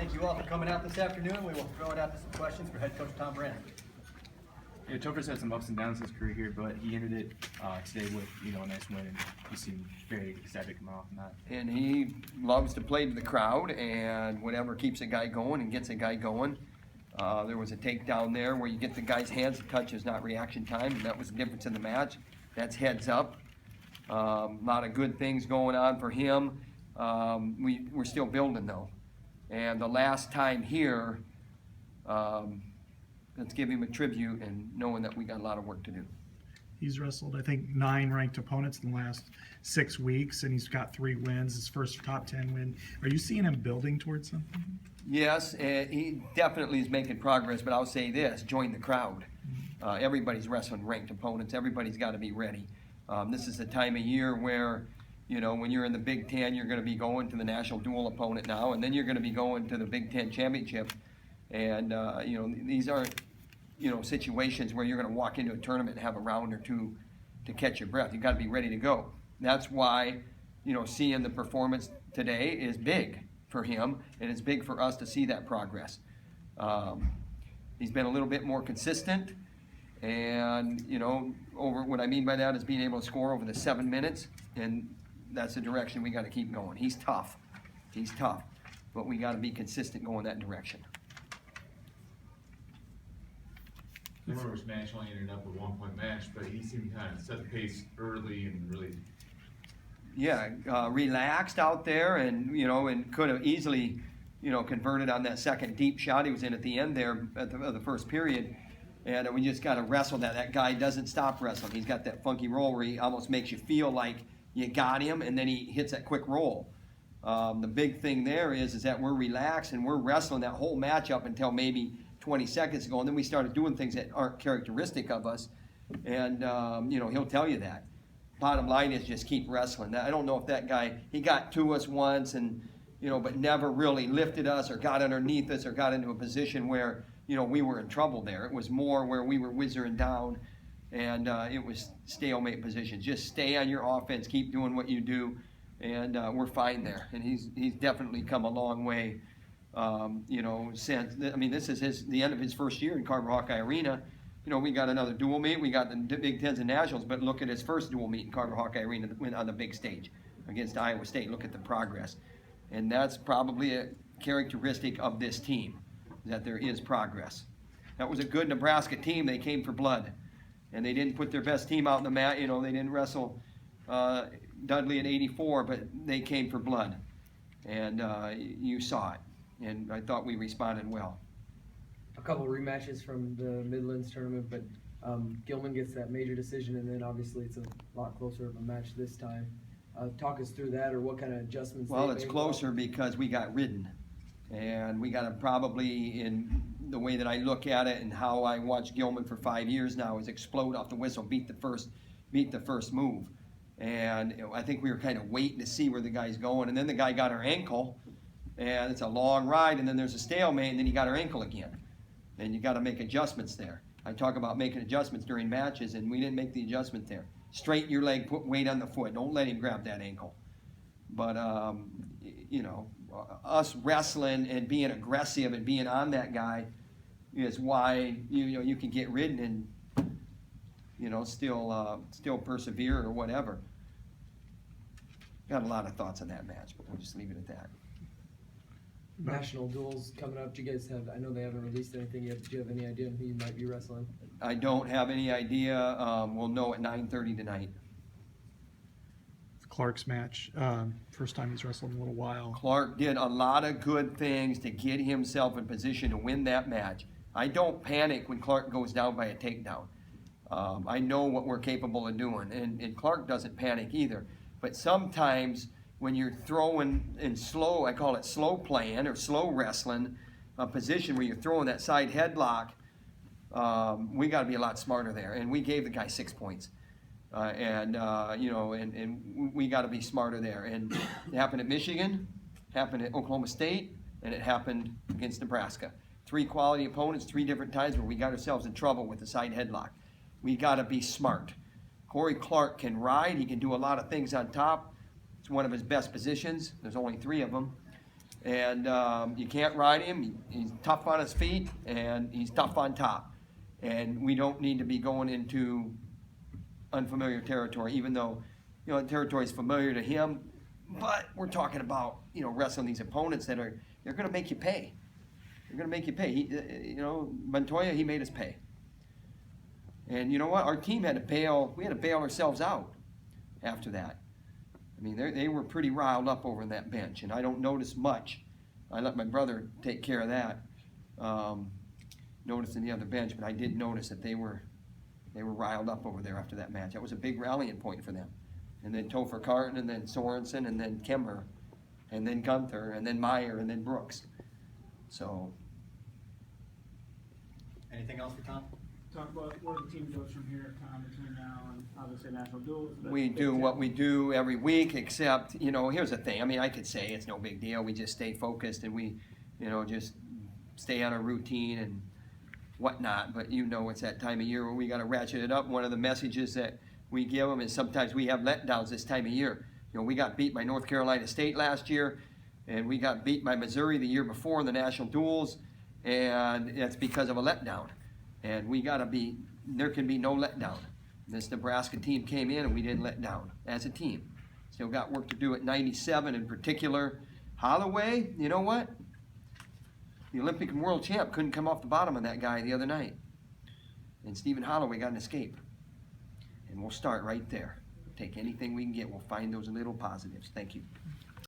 Thank you all for coming out this afternoon. We will throw it out to some questions for head coach Tom Brandon. Yeah, Topher's had some ups and downs in his career here, but he ended it today with a nice win, and he seemed very excited to come off from that. And he loves to play to the crowd, and whatever keeps a guy going and gets a guy going. There was a takedown there where you get the guy's hands, the touch is not reaction time, and that was the difference in the match. That's heads up. A lot of good things going on for him. We're still building though. And the last time here, let's give him a tribute and knowing that we got a lot of work to do. He's wrestled, I think, 9 ranked opponents in the last 6 weeks, and he's got 3 wins, his first top 10 win. Are you seeing him building towards something? Yes, he definitely is making progress, but I'll say this, join the crowd. Everybody's wrestling ranked opponents. Everybody's got to be ready. This is the time of year where, when you're in the Big Ten, you're going to be going to the national dual opponent now, and then you're going to be going to the Big Ten championship. And, these aren't, situations where you're going to walk into a tournament and have a round or two to catch your breath. You've got to be ready to go. That's why, seeing the performance today is big for him, and it's big for us to see that progress. He's been a little bit more consistent, and, over what I mean by that is being able to score over the 7 minutes, and that's the direction we got to keep going. He's tough, but we got to be consistent going that direction. Murray's match only ended up a 1-point match, but he seemed to kind of set the pace early and really. Yeah, relaxed out there, and and could have easily, converted on that second deep shot he was in at the end there at the first period, and we just got to wrestle that. That guy doesn't stop wrestling. He's got that funky roll where he almost makes you feel like you got him, and then he hits that quick roll. The big thing there is that we're relaxed and we're wrestling that whole match up until maybe 20 seconds ago, and then we started doing things that aren't characteristic of us, and he'll tell you that. Bottom line is just keep wrestling. I don't know if that guy, he got to us once and but never really lifted us or got underneath us or got into a position where we were in trouble there. It was more where we were whizzing down, and it was stalemate positions. Just stay on your offense, keep doing what you do, and we're fine there. And he's definitely come a long way. Since this is the end of his first year in Carver Hawkeye Arena. We got another dual meet. We got the Big Tens and Nationals, but look at his first dual meet in Carver Hawkeye Arena on the big stage against Iowa State. Look at the progress, and that's probably a characteristic of this team, that there is progress. That was a good Nebraska team. They came for blood, and they didn't put their best team out in the mat. They didn't wrestle Dudley at 84, but they came for blood, and you saw it. And I thought we responded well. A couple of rematches from the Midlands tournament, but Gilman gets that major decision, and then obviously it's a lot closer of a match this time. Talk us through that, or what kind of adjustments. Well, it's closer because we got ridden, and we got to probably, in the way that I look at it and how I watched Gilman for 5 years now, is explode off the whistle, beat the first move, and I think we were kind of waiting to see where the guy's going, and then the guy got our ankle. And it's a long ride, and then there's a stalemate, and then he got her ankle again. And you got to make adjustments there. I talk about making adjustments during matches, and we didn't make the adjustment there. Straighten your leg, put weight on the foot. Don't let him grab that ankle. But, us wrestling and being aggressive and being on that guy is why, you can get ridden and, still persevere or whatever. Got a lot of thoughts on that match, but we'll just leave it at that. National duels coming up. Do you guys have? I know they haven't released anything yet. Do you have any idea on who you might be wrestling? I don't have any idea. We'll know at 9:30 tonight. Clark's match, first time he's wrestled in a little while. Clark did a lot of good things to get himself in position to win that match. I don't panic when Clark goes down by a takedown. I know what we're capable of doing, and Clark doesn't panic either. But sometimes when you're throwing in slow, I call it slow playing or slow wrestling, a position where you're throwing that side headlock, we got to be a lot smarter there. And we gave the guy 6 points. And we got to be smarter there. And it happened at Michigan, happened at Oklahoma State, and it happened against Nebraska. 3 quality opponents, 3 different times where we got ourselves in trouble with the side headlock. We got to be smart. Corey Clark can ride. He can do a lot of things on top. It's one of his best positions. There's only 3 of them. And you can't ride him. He's tough on his feet, and he's tough on top. And we don't need to be going into unfamiliar territory, even though, you know, the territory is familiar to him. But we're talking about, you know, wrestling these opponents that are, they're going to make you pay. They're going to make you pay. You know, Montoya, he made us pay. And you know what? Our team had to bail. We had to bail ourselves out after that. I mean, they were pretty riled up over that bench, and I don't notice much. I let my brother take care of that, noticing the other bench, but I did notice that they were riled up over there after that match. That was a big rallying point for them. And then Topher Carton, and then Sorensen, and then Kemmer, and then Gunther, and then Meyer, and then Brooks. So. Anything else for Tom? Talk about where the team goes from here, Tom, between now and obviously national duels. We do what we do every week, except, you know, here's the thing. I mean, I could say it's no big deal. We just stay focused and we, you know, just stay on our routine and whatnot. But you know, it's that time of year where we got to ratchet it up. One of the messages that we give them is sometimes we have letdowns this time of year. You know, we got beat by North Carolina State last year, and we got beat by Missouri the year before in the national duels, and that's because of a letdown. And we got to be, there can be no letdown. This Nebraska team came in and we didn't let down as a team. Still got work to do at 97 in particular. Holloway, you know what? The Olympic and world champ couldn't come off the bottom of that guy the other night. And Stephen Holloway got an escape. And we'll start right there. Take anything we can get. We'll find those little positives. Thank you.